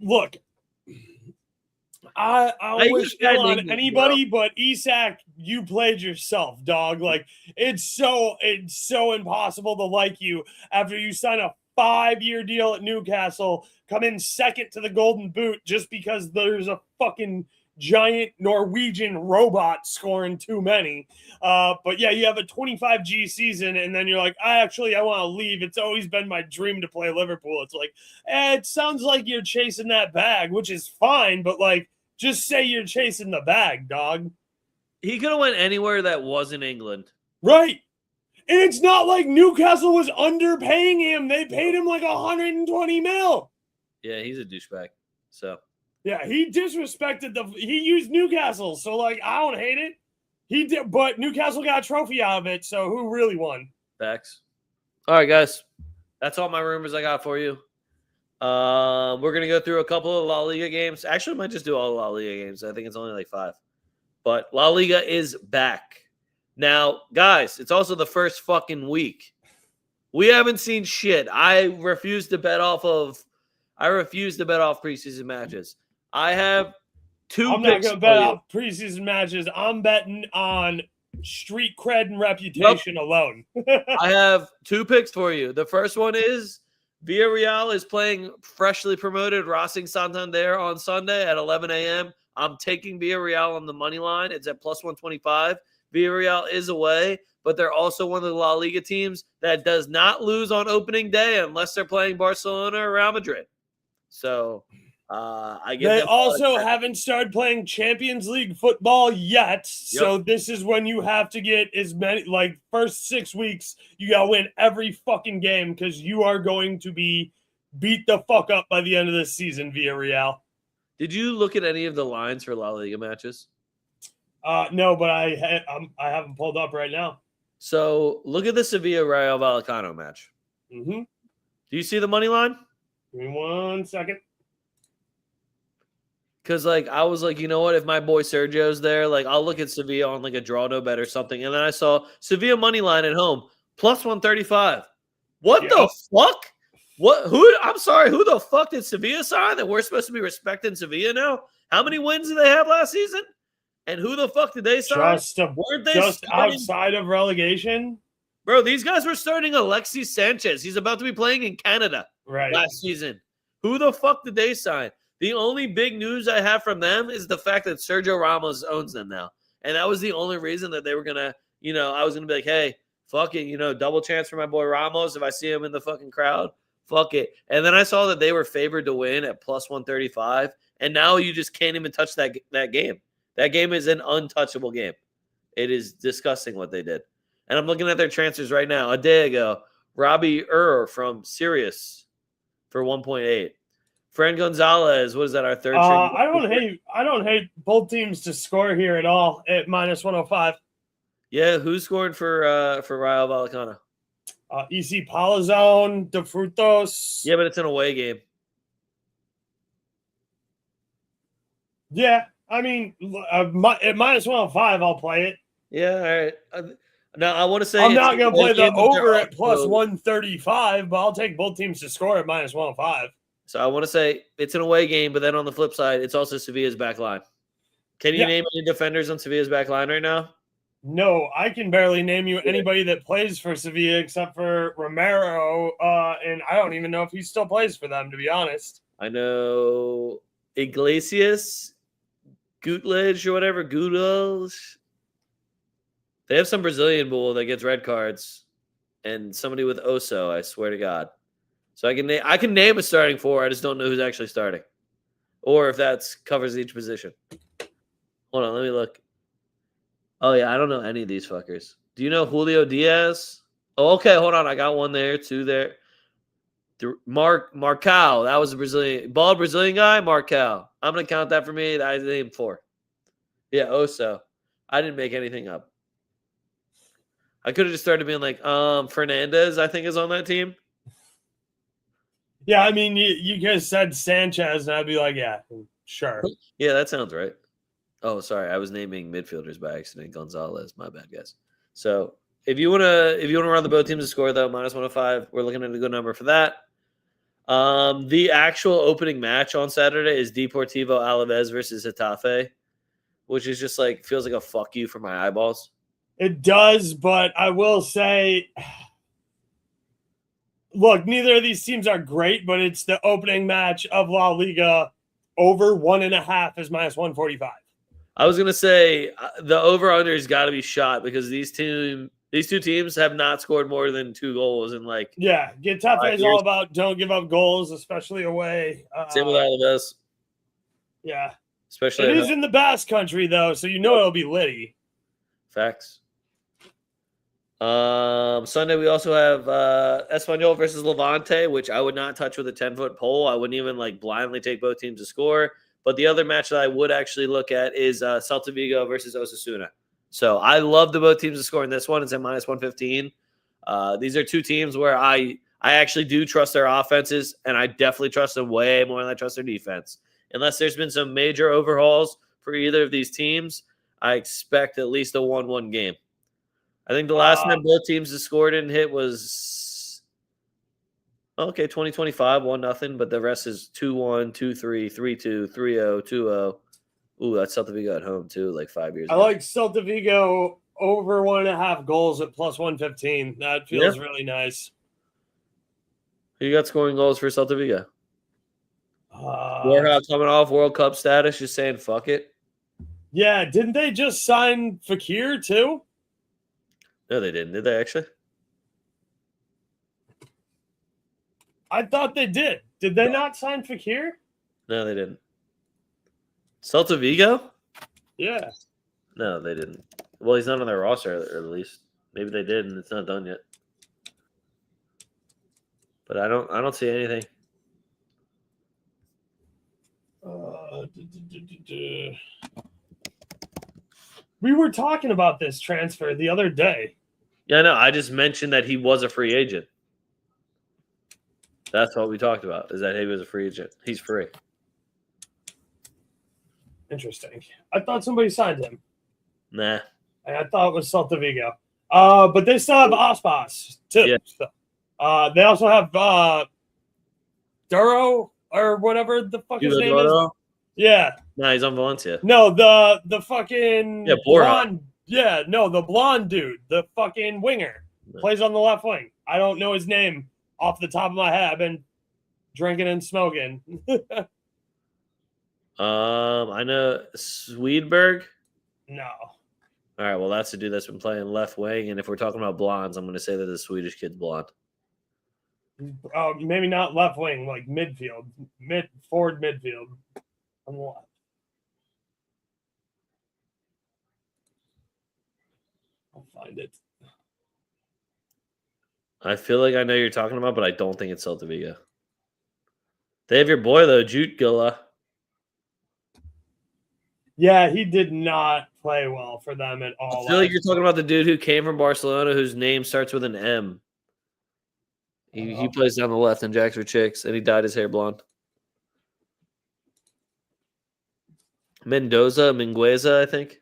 Look, I wish ill on anybody, but Isak, you played yourself, dog. Like, it's so impossible to like you after you sign a 5-year deal at Newcastle, come in second to the Golden Boot just because there's a fucking giant Norwegian robot scoring too many. But yeah, you have a 25G season, and then you're like, I want to leave. It's always been my dream to play Liverpool. It's like, it sounds like you're chasing that bag, which is fine, but like, just say you're chasing the bag, dog. He could have went anywhere that wasn't England. Right. And it's not like Newcastle was underpaying him. They paid him like 120 mil. Yeah, he's a douchebag. So yeah, he disrespected he used Newcastle. So like, I don't hate it. He did, but Newcastle got a trophy out of it. So who really won? Facts. All right, guys. That's all my rumors I got for you. We're gonna go through a couple of La Liga games. Actually, I might just do all La Liga games. I think it's only like 5. But La Liga is back. Now, guys, it's also the first fucking week. We haven't seen shit. I refuse to bet off preseason matches. I have 2 I'm not going to bet off preseason matches. I'm betting on street cred and reputation alone. I have 2 picks for you. The first one is Villarreal is playing freshly promoted Racing Santander on Sunday at 11 a.m. I'm taking Villarreal on the money line. It's at plus 125. Villarreal is away, but they're also one of the La Liga teams that does not lose on opening day unless they're playing Barcelona or Real Madrid. So they also haven't started playing Champions League football yet. Yep. So this is when you have to get as many, like, first 6 weeks, you got to win every fucking game because you are going to be beat the fuck up by the end of this season, Villarreal. Did you look at any of the lines for La Liga matches? No, but I have them pulled up right now. So look at the Sevilla Rayo Vallecano match. Mm-hmm. Do you see the money line? Give me 1 second. Because, like, I was like, you know what? If my boy Sergio's there, like, I'll look at Sevilla on, like, a draw no bet or something. And then I saw Sevilla money line at home, plus 135. What the fuck? I'm sorry, who the fuck did Sevilla sign that we're supposed to be respecting Sevilla now? How many wins did they have last season? And who the fuck did they sign? Weren't they just outside of relegation? Bro, these guys were starting Alexis Sanchez. He's about to be playing in Canada last season. Who the fuck did they sign? The only big news I have from them is the fact that Sergio Ramos owns them now. And that was the only reason that they were going to, I was going to be like, hey, fuck it, double chance for my boy Ramos if I see him in the fucking crowd. Fuck it. And then I saw that they were favored to win at plus 135. And now you just can't even touch that game. That game is an untouchable game. It is disgusting what they did. And I'm looking at their transfers right now. A day ago, Robbie from Sirius for 1.8. Fran Gonzalez, what is that, our third? I don't hate both teams to score here at all at minus 105. Yeah, who scored for Rayo Vallecano? EC Palazone, De Frutos. Yeah, but it's an away game. Yeah, I mean, at -105, I'll play it. Yeah, all right. Now I want to say I'm it's not an going to away play the game, but they're over at also- +135, but I'll take both teams to score at -105. So I want to say it's an away game, but then on the flip side, it's also Sevilla's back line. Can you Yeah. name any defenders on Sevilla's back line right now? No, I can barely name you anybody that plays for Sevilla except for Romero, and I don't even know if he still plays for them, to be honest. I know Iglesias, Gutledge or whatever, Gutels. They have some Brazilian bull that gets red cards, and somebody with Oso. I swear to God. So I can name a starting four. I just don't know who's actually starting, or if that's covers each position. Hold on, let me look. Oh yeah, I don't know any of these fuckers. Do you know Julio Diaz? Oh, okay, hold on. I got one there, two there. Marcal, that was a bald Brazilian guy. Marcal. I'm gonna count that for me. I named four. Yeah, Oso. I didn't make anything up. I could have just started being like, Fernandez, I think, is on that team. Yeah, I mean, you guys said Sanchez, and I'd be like, yeah, sure. Yeah, that sounds right. Oh, sorry, I was naming midfielders by accident. Gonzalez, my bad, guys. So if you wanna run the both teams to score though, -105, we're looking at a good number for that. The actual opening match on Saturday is Deportivo Alaves versus Getafe, which is just like feels like a fuck you for my eyeballs. It does, but I will say, look, neither of these teams are great, but it's the opening match of La Liga. Over 1.5 is -145. I was gonna say the over/under has got to be shot because these two teams have not scored more than 2 goals in like Getafe is all about don't give up goals, especially away. Same with Alaves. Yeah, especially it is in the Basque Country though, so it'll be litty. Facts. Sunday we also have Espanyol versus Levante, which I would not touch with a 10-foot pole. I wouldn't even like blindly take both teams to score. But the other match that I would actually look at is Celta Vigo versus Osasuna. So I love the both teams to score in this one. It's at -115. These are two teams where I actually do trust their offenses, and I definitely trust them way more than I trust their defense. Unless there's been some major overhauls for either of these teams, I expect at least a 1-1 game. I think the last time both teams have scored and hit was 2025, 1-0, but the rest is 2-1, 2-3, 3-2, 3-0, 2-0. Ooh, that's Celta Vigo at home too, like 5 years ago. I like Celta Vigo over 1.5 goals at +115. That feels really nice. Who you got scoring goals for Celta Vigo? Warhawk coming off World Cup status, just saying fuck it. Yeah, didn't they just sign Fekir too? No, they didn't. Did they actually? I thought they did. Did they not sign Fekir? No, they didn't. Celta Vigo? Yeah. No, they didn't. Well, he's not on their roster, or at least maybe they did, and it's not done yet. But I don't see anything. We were talking about this transfer the other day. Yeah, no, I just mentioned that he was a free agent. That's what we talked about, is that he was a free agent. He's free. Interesting. I thought somebody signed him. Nah. I thought it was Celta Vigo. But they still have Aspas, too. Yeah. So, they also have Duro, or whatever the fuck his name is. Yeah. No, he's on Valencia. No, the fucking blonde. Yeah, no, the blonde dude, the fucking winger, plays on the left wing. I don't know his name off the top of my head. I've been drinking and smoking. I know Swedberg. No. All right, well, that's the dude that's been playing left wing, and if we're talking about blondes, I'm going to say that the Swedish kid's blonde. Maybe not left wing, like midfield, forward midfield. On the left. I'll find it. I feel like I know who you're talking about, but I don't think it's Celta Vigo. They have your boy, though, Jutgula. Yeah, he did not play well for them at all. I feel like you're talking about the dude who came from Barcelona whose name starts with an M. He plays down the left in Jacks for Chicks, and he dyed his hair blonde. Mingueza, I think.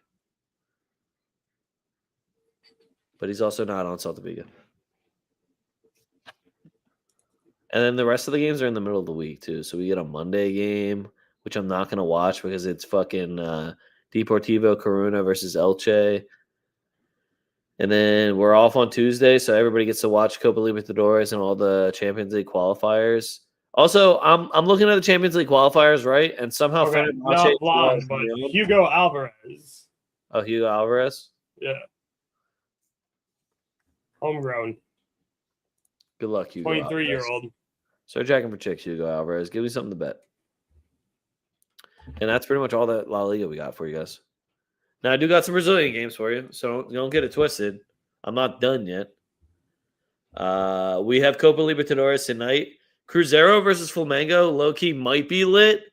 But he's also not on Celta Vigo. And then the rest of the games are in the middle of the week, too. So we get a Monday game, which I'm not going to watch because it's fucking Deportivo Coruna versus Elche. And then we're off on Tuesday, so everybody gets to watch Copa Libertadores and all the Champions League qualifiers. Also, I'm looking at the Champions League qualifiers, right? And somehow Okay, Fenerbahce not blonde, but Hugo Alvarez. Oh, Hugo Alvarez? Yeah. Homegrown. Good luck, Hugo 23-year-old. Start jacking for chicks, Hugo Alvarez. Give me something to bet. And that's pretty much all that La Liga we got for you guys. Now, I do got some Brazilian games for you, so don't get it twisted. I'm not done yet. We have Copa Libertadores tonight. Cruzeiro versus Flamengo, low-key might be lit,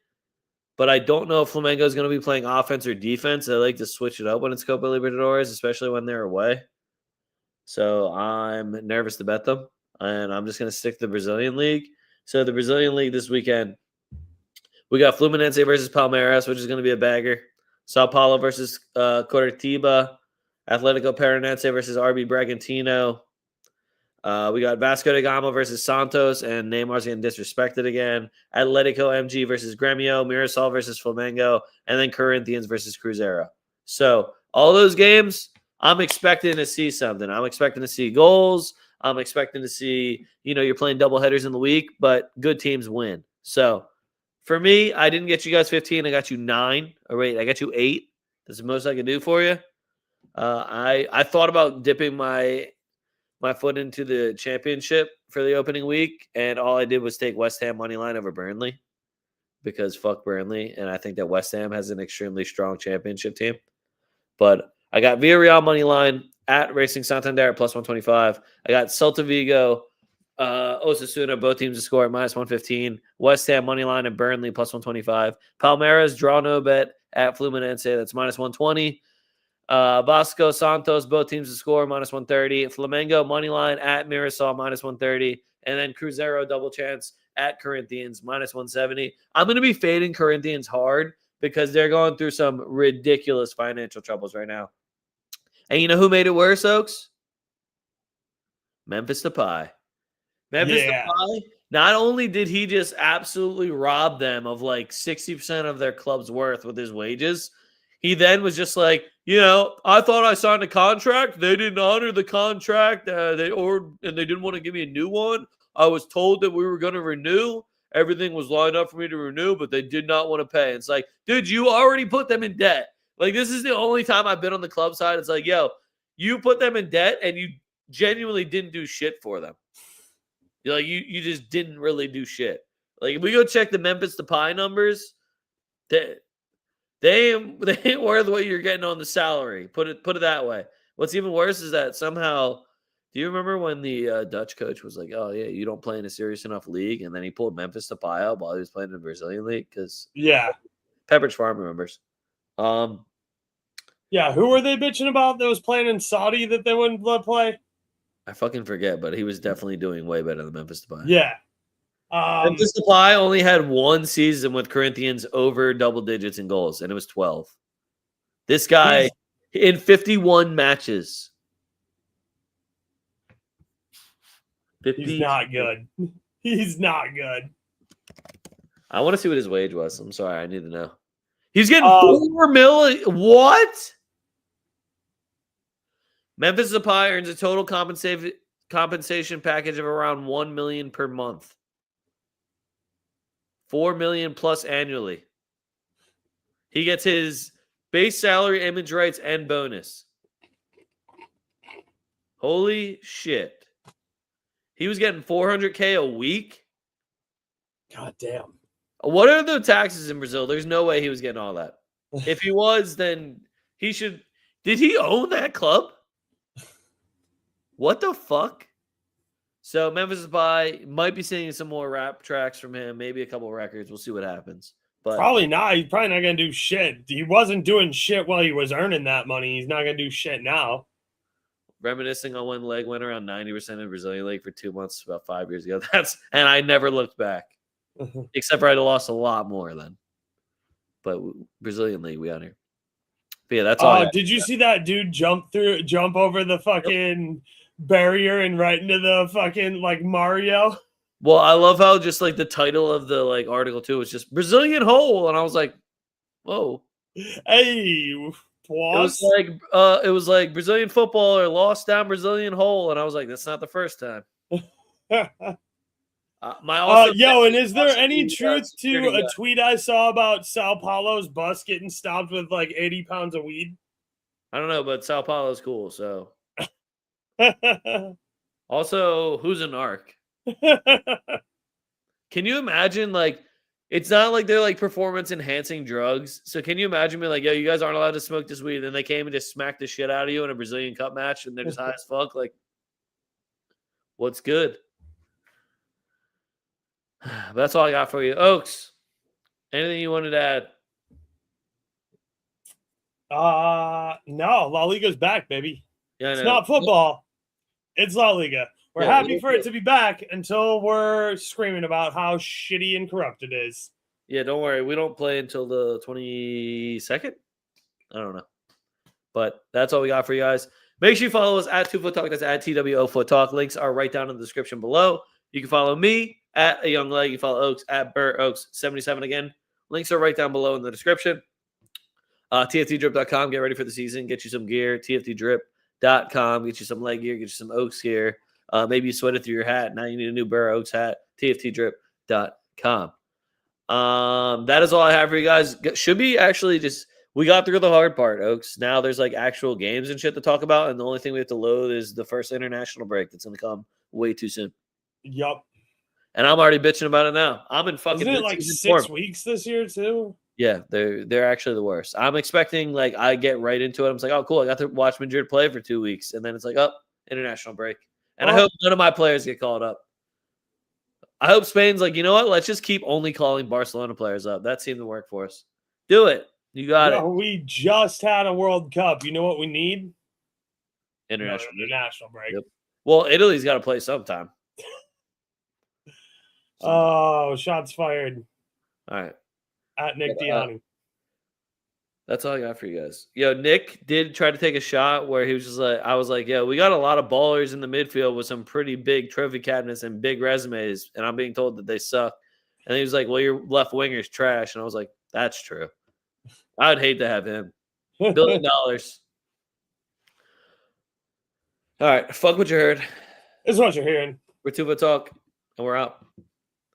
but I don't know if Flamengo is going to be playing offense or defense. They like to switch it up when it's Copa Libertadores, especially when they're away. So I'm nervous to bet them, and I'm just going to stick to the Brazilian League. So the Brazilian League this weekend, we got Fluminense versus Palmeiras, which is going to be a bagger. Sao Paulo versus Coritiba. Atletico Paranaense versus RB Bragantino. We got Vasco da Gama versus Santos, and Neymar's getting disrespected again. Atletico MG versus Gremio. Mirassol versus Flamengo. And then Corinthians versus Cruzeiro. So all those games, I'm expecting to see something. I'm expecting to see goals. I'm expecting to see, you're playing double headers in the week, but good teams win. So for me, I didn't get you guys 15. I got you 9. Or wait, I got you 8. That's the most I can do for you. I thought about dipping my foot into the championship for the opening week, and all I did was take West Ham money line over Burnley because fuck Burnley, and I think that West Ham has an extremely strong championship team. But I got Villarreal money line at Racing Santander at plus 125. I got Celta Vigo, Osasuna, both teams to score at minus 115. West Ham money line at Burnley plus 125. Palmeiras draw no bet at Fluminense, that's minus 120. Vasco, Santos, both teams to score, minus 130. Flamengo, money line at Mirassol, minus 130. And then Cruzeiro, double chance at Corinthians, minus 170. I'm going to be fading Corinthians hard because they're going through some ridiculous financial troubles right now. And you know who made it worse, Oaks? Memphis Depay. Memphis Depay, not only did he just absolutely rob them of like 60% of their club's worth with his wages, he then was just like, I thought I signed a contract. They didn't honor the contract. And they didn't want to give me a new one. I was told that we were going to renew. Everything was lined up for me to renew, but they did not want to pay. It's like, dude, you already put them in debt. Like, this is the only time I've been on the club side. It's like, yo, you put them in debt and you genuinely didn't do shit for them. Like, you just didn't really do shit. Like, if we go check the Memphis Depay numbers, they ain't worth what you're getting on the salary. Put it that way. What's even worse is that somehow, do you remember when the Dutch coach was like, "Oh yeah, you don't play in a serious enough league," and then he pulled Memphis Depay out while he was playing in the Brazilian league? Because Pepperidge Farm remembers. Yeah, who were they bitching about that was playing in Saudi that they wouldn't let play? I fucking forget, but he was definitely doing way better than Memphis Depay. Yeah. Memphis Depay only had one season with Corinthians over double digits in goals, and it was 12. This guy, in 51 matches. He's not good. He's not good. I want to see what his wage was. I'm sorry. I need to know. He's getting $4 million. What? Memphis Depay earns a total compensation package of around $1 million per month. $4 million plus annually. He gets his base salary, image rights, and bonus. Holy shit. He was getting $400K a week? God damn. What are the taxes in Brazil? There's no way he was getting all that. If he was, then he should. Did he own that club? What the fuck? So Memphis Depay might be seeing some more rap tracks from him, maybe a couple of records. We'll see what happens. But probably not. He's probably not going to do shit. He wasn't doing shit while he was earning that money. He's not going to do shit now. Reminiscing on when Leg went around 90% in the Brazilian League for 2 months about 5 years ago. And I never looked back. Except for I lost a lot more then. But Brazilian league, we out here. But yeah, that's all. Did you see that dude jump over the fucking barrier and right into the fucking like Mario? Well, I love how just like the title of the like article too was just Brazilian hole, and I was like, whoa. Hey, it was like Brazilian footballer lost down Brazilian hole, and I was like, that's not the first time. And is there any truth to a tweet I saw about Sao Paulo's bus getting stopped with like 80 pounds of weed? I don't know, but Sao Paulo's cool. So, also, who's an arc? Can you imagine? Like, it's not like they're like performance enhancing drugs. So, can you imagine me like, yo, you guys aren't allowed to smoke this weed? And then they came and just smacked the shit out of you in a Brazilian Cup match, and they're just high as fuck. Like, what's good? That's all I got for you. Oaks, anything you wanted to add? No, La Liga's back, baby. Yeah, it's not football. It's La Liga. We're happy for it to be back until we're screaming about how shitty and corrupt it is. Yeah, don't worry. We don't play until the 22nd. I don't know. But that's all we got for you guys. Make sure you follow us at TwoFootTalk. That's at TwoFootTalk. Links are right down in the description below. You can follow me at A Young Leg. You follow Oaks at BurrOaks77 again. Links are right down below in the description. TFTdrip.com. Get ready for the season. Get you some gear. TFTdrip.com. Get you some leg gear. Get you some Oaks gear. Maybe you sweat it through your hat. Now you need a new BurrOaks hat. TFTdrip.com. That is all I have for you guys. Should be actually just we got through the hard part, Oaks. Now there's like actual games and shit to talk about, and the only thing we have to load is the first international break that's going to come way too soon. Yup. And I'm already bitching about it now. I'm in fucking. Isn't it like 6 weeks this year too? Yeah, they're actually the worst. I'm expecting like I get right into it. I'm like, oh cool, I got to watch Madrid play for 2 weeks, and then it's like, oh, international break. And I hope none of my players get called up. I hope Spain's like, you know what? Let's just keep only calling Barcelona players up. That seemed to work for us. Do it. You got it. We just had a World Cup. You know what we need? International break. Yep. Well, Italy's got to play sometime. Oh, shots fired. All right. At Nick Diani. That's all I got for you guys. Yo, Nick did try to take a shot where he was just like, I was like, yo, we got a lot of ballers in the midfield with some pretty big trophy cabinets and big resumes, and I'm being told that they suck. And he was like, well, your left winger's trash. And I was like, that's true. I would hate to have him. $1 billion. All right. Fuck what you heard. This is what you're hearing. We're TwoFootTalk, and we're out.